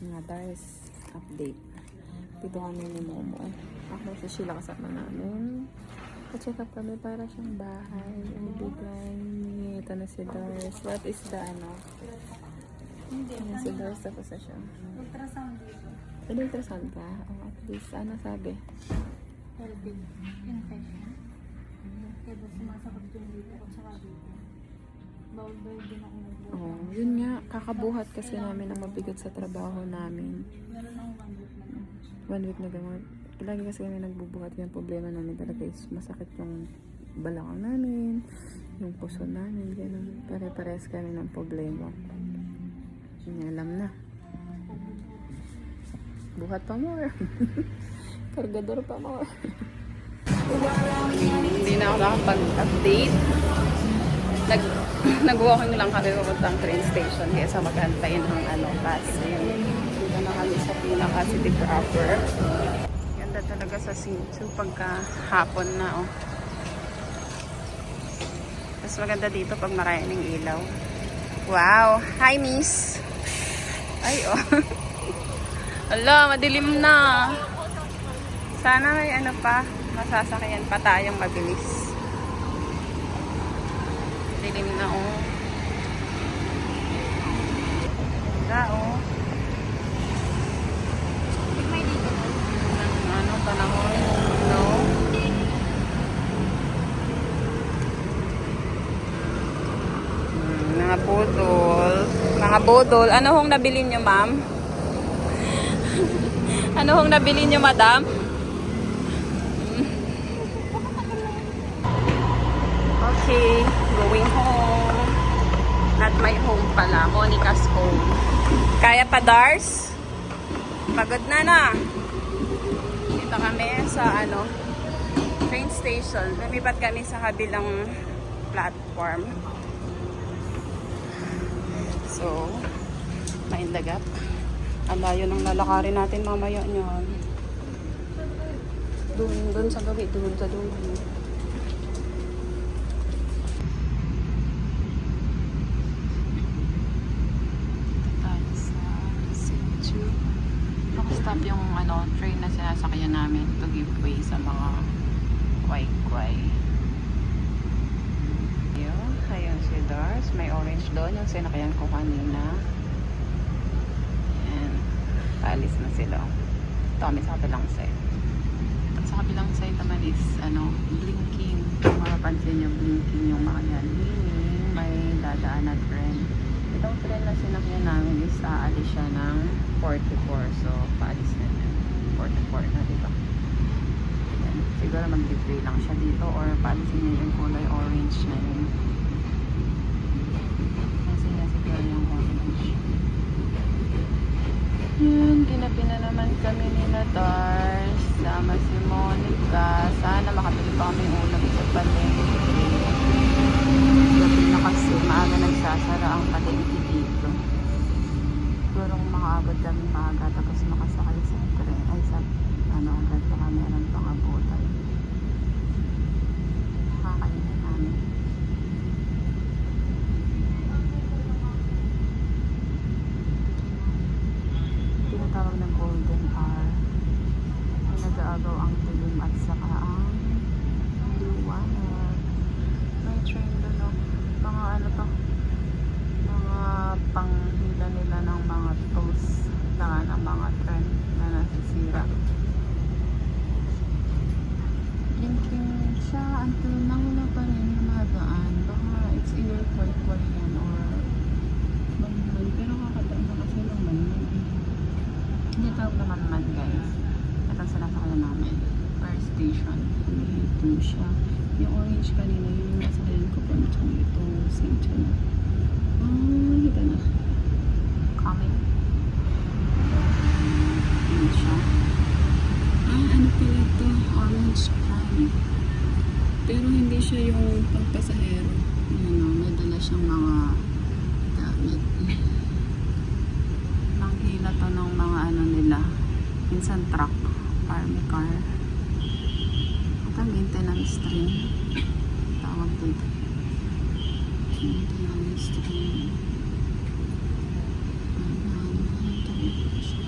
Nga guys, update. Dito kami ni Momo. Ako sa Sheila kasama namin. Pa-check up kami para siyang bahay. Ang bigay. Ito na si Dars. What is the ano? Ano si Dars tapos na siya. Ultrasound dito. Pwede ultrasound ka? Oh, at least, ano sabi? LB. Infection. Kaya ba sumasakot yung dito ko tsaka dito. Bawal din ako nag-work. Oh, yun nga. Kakabuhat kasi namin ang mabigat sa trabaho namin. Meron akong 1 week na lang. 1 week na gamot. Lagi kasi kami nagbubuhat. Yung problema namin talaga is masakit yung balakang namin, yung puso namin, gano'n. Pare-pares kami ng problema. Hindi alam na. Buhat pa more. Kargador pa more. Hindi na ako nakapag-update. Nag-walking lang kami papuntang train station kaysa maghantay ng bus. Dito na kami sa pinaka-city proper. Ganda talaga sa Sintsu pagka hapon na, oh. Mas maganda dito pag maraming ilaw. Wow! Hi, miss! Ay, oh. Ala, madilim na. Sana may masasakyan pa tayong mabilis. Dilim na, oh. Ganda, oh. May dito. Panahon, no? Mga budol. Mga budol. Ano hong nabili nyo, ma'am? Ano hong nabili nyo, madam? Okay, going home. Not my home pala. Monica's home. Kaya pa, Dars? Pagod na. Dito kami sa train station. Lumipat kami sa kabilang platform. So, maindagap. Ang layo ng lalakarin natin mamaya niyan. Doon sa gabi, doon sa dulo. Tayo sa Sintsu. Nakastop yung train na sinasakyan namin to give way sa mga kway-kway. Ayun si Dars. May orange doon yung sinakyan ko kanina. Ayan. Paalis na sila. Ito kami sa kabilang side. At sa kabilang side naman is blinking. Kung mapapansin nyo, blinking yung mga yan. Meaning may dadaan na tren. Itong tren na sinakyan namin is aalis siya ng 44. So, paalis na yan. 44 na, diba? Ayan. Siguro mag-deploy lang siya dito or paalisin niya yung kulay orange na yun. Kasi na siguro yung orange. Yun, ginabi na naman kami ni Dars. Sama si Monica. Sana makabili pa kami ulam sa palengke. Gabi na kasi maaga nagsasara ang palengke dito. Siguro makaabot kami maaga tapos makasakay sa tren. Ay sa agad pa kami ng pangabutan. Kakainin namin. Tinatawag ng golden hour. Ay nag-aagaw ang dilim at saka ang liwanag. May train doon, no? Mga mga panghila nila ng mga tools ng mga train na nasisira. Blinking siya until nawala pa rin yung madaan. Baka it's either quite yan or manman. Pero kakadaan na kasi ng manman. Hindi tawag na manman, guys. Ito sila sa kaya namin. First station. Ito siya. Yung orange kanina, yun yung nasa rin ko pa. Ito, Sintsu na. Hita na. Coming. Yun siya. Ano pala ito? Orange can. Pero hindi siya yung pagpasahero. Nadala siyang mga gamit. Manghila to ng mga nila. Minsan truck. Army car. Ito maintenance train. Tawag dito. Maintenance train. Ito siya.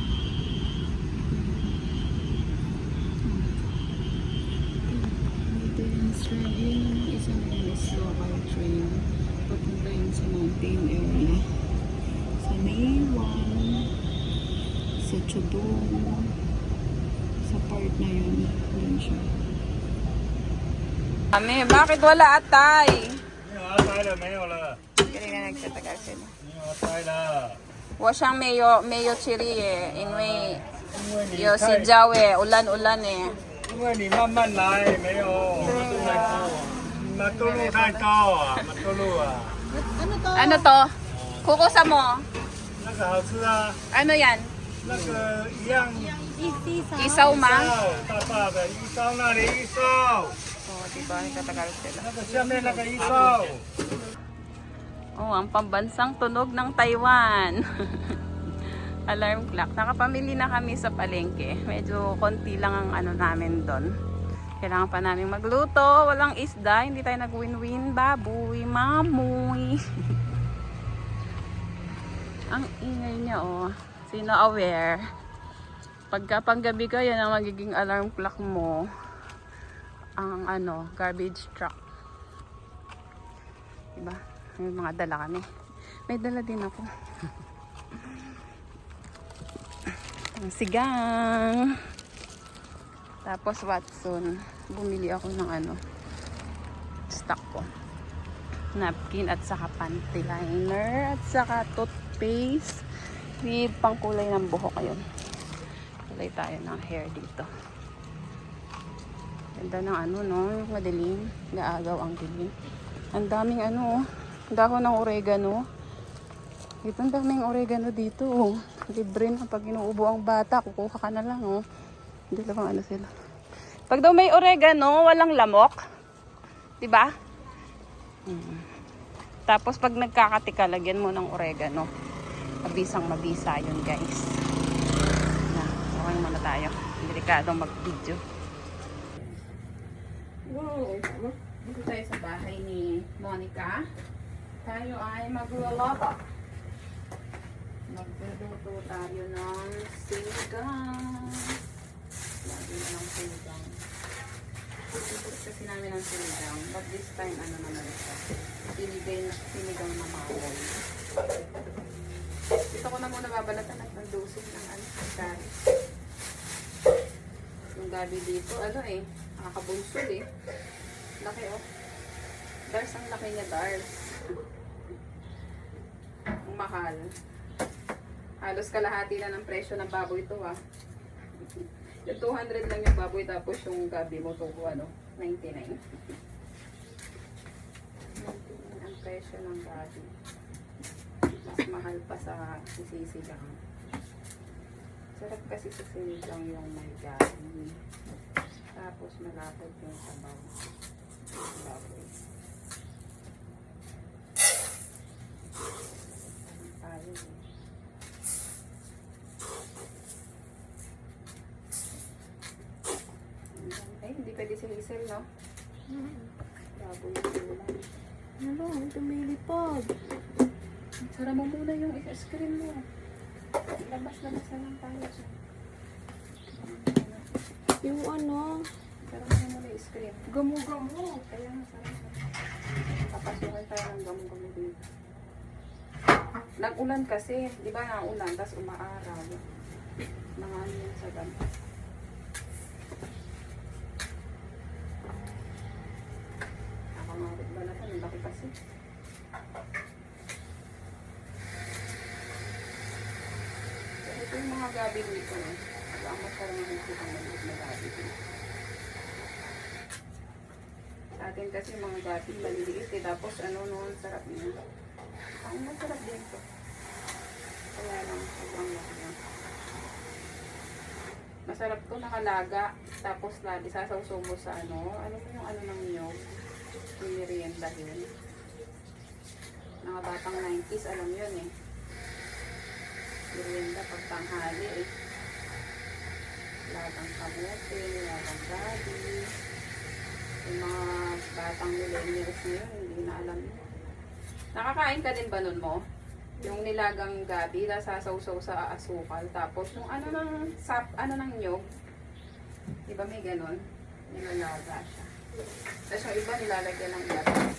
May 1. Sa Chudong. Sa part na yun. Doon siya. Kami, bakit wala atay? 没有摘了，没有了， Kaya nga nagsatagal sila. 没有摘了，我想没有 chili 耶，因为因为你有太新疆耶，ulan耶。因为你慢慢来，没有太高，马渡路太高啊，马渡路啊， Ano to? Ano to? Kukusa mo? 那个好吃啊， Ano yan? 那个一样， Isisa. Isaw 一 ma? 大大的一烧那里一烧， Oo, diba? Nagtatagal sila. 那个下面那个一烧， Oh, ang pambansang tunog ng Taiwan. Alarm clock. Nakapamili na kami sa palengke. Medyo konti lang ang ano namin doon. Kailangan pa namin magluto. Walang isda. Hindi tayo nag-win-win. Baboy, mamoy. Ang ingay niya, oh. Sino aware? Pagka panggabi ka, yan ang magiging alarm clock mo. Ang ano, garbage truck. Diba? May mga dala kami. May dala din ako. Ang sigang. Tapos Watson. Bumili ako ng ano. Stock ko. Napkin at saka panty liner. At saka toothpaste. With pangkulay ng buhok ayun. Kulay tayo ng hair dito. Ganda ng ano no. Madilim. Naagaw ang dilim. Ang daming ano. Dahon ng oregano. Ito ang daming oregano dito. Oh. Libre na pag inuubo ang bata. Kukuha ka na lang. Oh. Hindi lang ano sila. Pag daw may oregano, walang lamok. Diba? Tapos pag nagkakatika, lagyan mo ng oregano. Mabisang mabisa yun guys. Na, okay muna tayo. Delikadong mag-video. Wow. Dito tayo sa bahay ni Monica. Tayo ay magluluto. Magluluto tayo ng sinigang. Lagi na ng sinigang. Ipot kasi namin ng sinigang. But this time, ano naman ito? Sinigang na makoy. Dito ko na muna babalatan at nagdosing ng ano, gabi. Yung gabi dito, ano eh, nakakabunsol eh. Laki oh. Dars ang laki niya, Dars. Ang mahal. Halos kalahati na ng presyo ng baboy ito ah. Yung 200 lang yung baboy tapos yung gabi mo to ano, 99. 99 ang presyo ng gabi. Mas mahal pa sa sisigang. Sarap kasi sa sinigang yung may gabi. Tapos malapot yung sabaw. Baboy. Tayo eh. Ay, hindi pwede si Hazel, no? Baboy yung ulan. Ano, tumilipad. Sara mo muna yung screen mo. Labas-labas na lang tayo. Yung ano, Sara mo muna yung screen. Gamu-gamu. Kaya nga, sara-sara. Papasukan tayo ng gamu-gamu dito. Nag-ulan kasi. Di ba nang-ulan? Tapos umaaraw. Mga ano yan sa gamu. Nakamarit ba na ito? Ang laki kasi. Ito yung mga gabi dito. Nag-amat ka lang ng kitang maliit na gabi dito. Sa atin kasi mga gabi maliliit eh. Tapos ano noon, sarap niya. Ang masarap dito. Kaya lang, sobrang laki niya. Masarap to, nakalaga. Tapos lagi sasawsaw mo sa ano. Ano mo yung ano ng niyog? Yung merienda yun. Mga batang 90s, alam yun eh. Merienda pag tanghali eh. Lagang kamote, lagang gabi. Yung mga batang millennials ngayon, hindi na alam yun. Nakakain ka din ba nun mo? Yung nilagang gabi, nasasawsaw sa asukal. Tapos yung ano ng sap, ano ng nyog. Diba may ganon? Nilalaga siya. Tapos yung iba nilalagyan ng gabi.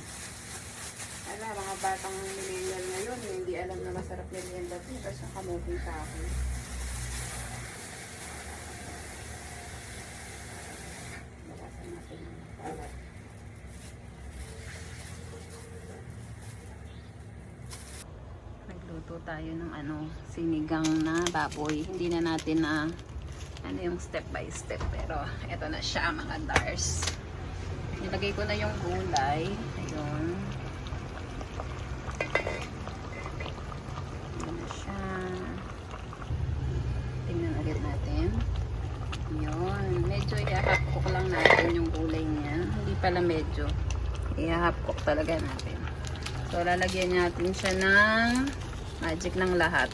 Mga batang millennial ngayon, hindi alam na masarap merienda ito. kamuting kahoy. Bawasan natin yung kalat. Nagluto tayo ng sinigang na baboy. Hindi na natin na yung step by step, pero eto na siya mga dars. Nilagay ko na yung gulay. Ayun. Ayun na siya. Tingnan ulit natin. Ayun. Medyo i-half cook lang natin yung gulay niya. Hindi pala medyo. I-half cook talaga natin. So, lalagyan natin siya ng magic ng lahat.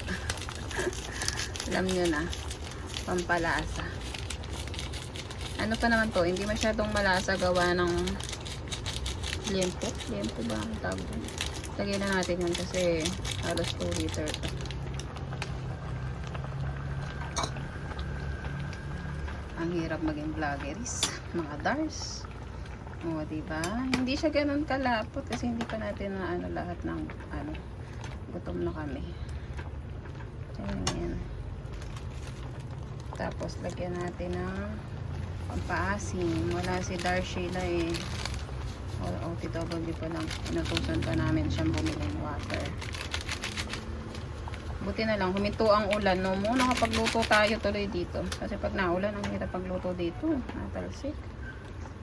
Alam nyo na. Pampalasa. Ano pa naman to? Hindi masyadong malasa gawa ng liempo. Liempo ba ang tawag? Lagyan na natin yun kasi halos 2 liter to. Ang hirap maging vloggeries. Mga dars. O, diba? Hindi siya ganun kalapot kasi hindi pa natin na lahat ng gutom na kami. Ayan. Tapos lagyan natin ng pampaasim. Wala si Darshila eh. OTW pa lang. Inutusan pa namin siyang bumili ng water. Buti na lang, huminto ang ulan. No mo, nakapagluto tayo tuloy dito. Kasi pag naulan, ang hirap pagluto dito. Natalsik.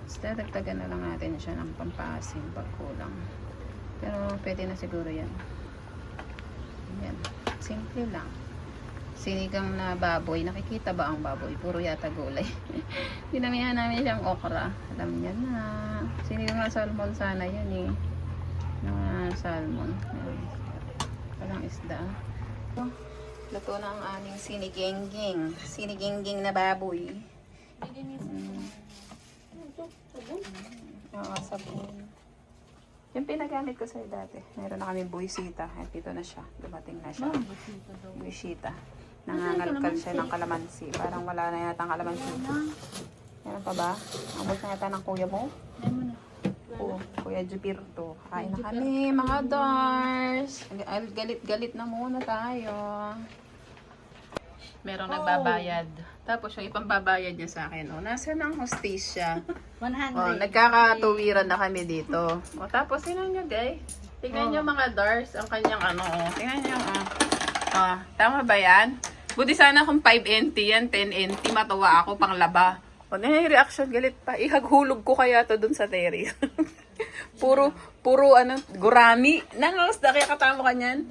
Basta dagdagan na lang natin siya ng pampaasim pag kulang. Pero pwede na siguro yan. Yan. Simple lang. Sinigang na baboy. Nakikita ba ang baboy? Puro yata gulay. Dinamihan namin siyang okra. Alam niya na. Sinigang na salmon sana yan eh. Na salmon. Walang isda. Luto na ang aming sinigengging. Sinigengging na baboy. Oo, sabon. Yung pinagamit ko sa'yo dati. Meron na kami buwisita. At dito na siya. Dumating na siya. Buwisita. Nangangalkal siya ng kalamansi. Parang wala na yata ang kalamansi. Meron pa ba? Amot na yata ng kuya mo? Kuya Jupirto. Kain na kami mga dars. Galit-galit na muna tayo. Merong nagbabayad. Tapos yung ipambabayad niya sa akin. Nasaan ang hostesya? 100. Nagkakatuwiran na kami dito. Tapos tingnan nyo guys. Tingnan nyo mga dars. Ang kanyang Tingnan nyo. Tama ba yan? Buti sana kung 5 NT yan, 10 NT. Matuwa ako pang laba. Yung reaction, galit pa. Ihaghulog ko kaya to dun sa terry. puro gurami. Nangos, kaya katama ka niyan?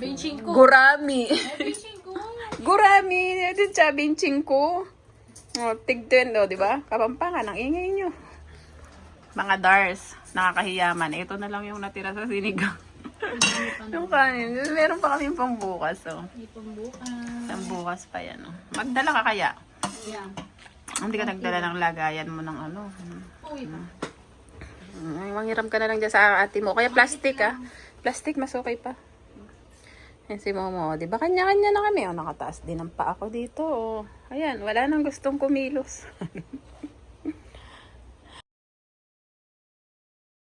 Benching ko. Gurami. Benching ko. Gurami. Ito siya, benching ko. Tig-10, di ba? Kapampangan, ang ingay nyo. Mga dars, nakakahiyaman. Ito na lang yung natira sa sinigang. Yung kanin. Meron pa kami pambukas. Pambukas pa yan. Magdala ka kaya? Yeah. Hindi ka nagdala ng lagayan mo ng Manghiram ka na lang dyan sa ate mo. Kaya plastic Plastic, mas okay pa. Yan si Momo. Diba kanya-kanya na kami. Nakataas din ang paa ko dito. Ayan, wala nang gustong kumilos.